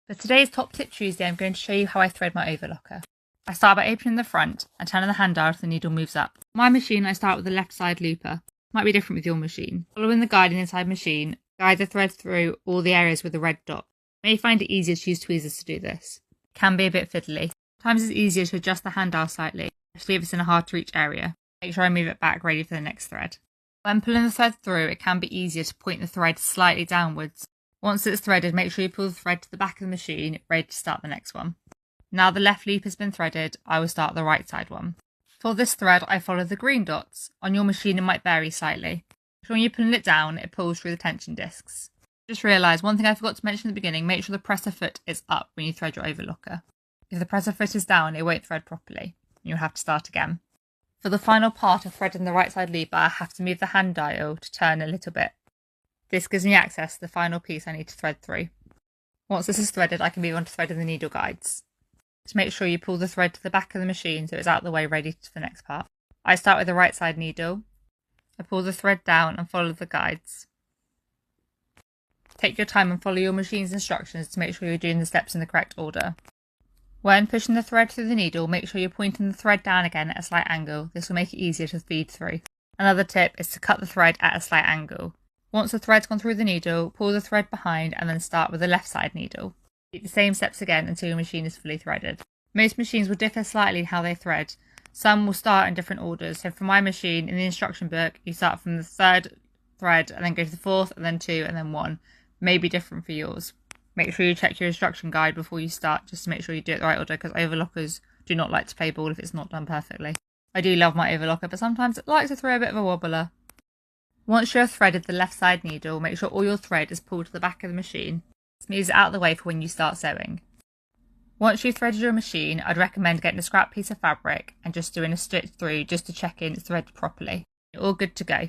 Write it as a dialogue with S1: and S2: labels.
S1: For today's Top Tip Tuesday, I'm going to show you how I thread my overlocker. I start by opening the front and turning the hand dial so the needle moves up. On my machine, I start with the left side looper. Might be different with your machine. Following the guide inside machine, guide the thread through all the areas with the red dot. You may find it easier to use tweezers to do this. It can be a bit fiddly. Sometimes it's easier to adjust the hand dial slightly, especially if it's in a hard to reach area. Make sure I move it back ready for the next thread. When pulling the thread through, it can be easier to point the thread slightly downwards. Once it's threaded, make sure you pull the thread to the back of the machine, ready to start the next one. Now the left loop has been threaded, I will start the right side one. For this thread, I follow the green dots. On your machine, it might vary slightly. So when you're pulling it down, it pulls through the tension discs. Just realise, one thing I forgot to mention at the beginning, make sure the presser foot is up when you thread your overlocker. If the presser foot is down, it won't thread properly. You'll have to start again. For the final part of threading the right side looper, I have to move the hand dial to turn a little bit. This gives me access to the final piece I need to thread through. Once this is threaded, I can move on to threading the needle guides. Just make sure you pull the thread to the back of the machine so it's out of the way ready for the next part. I start with the right side needle. I pull the thread down and follow the guides. Take your time and follow your machine's instructions to make sure you're doing the steps in the correct order. When pushing the thread through the needle, make sure you're pointing the thread down again at a slight angle. This will make it easier to feed through. Another tip is to cut the thread at a slight angle. Once the thread's gone through the needle, pull the thread behind and then start with the left side needle. Repeat the same steps again until your machine is fully threaded. Most machines will differ slightly in how they thread. Some will start in different orders. So for my machine, in the instruction book, you start from the third thread and then go to the fourth and then two and then one. May be different for yours. Make sure you check your instruction guide before you start just to make sure you do it the right order because overlockers do not like to play ball if it's not done perfectly. I do love my overlocker, but sometimes it likes to throw a bit of a wobbler. Once you have threaded the left side needle, make sure all your thread is pulled to the back of the machine. This moves it out of the way for when you start sewing. Once you've threaded your machine, I'd recommend getting a scrap piece of fabric and just doing a stitch through just to check in it's threaded properly. You're all good to go.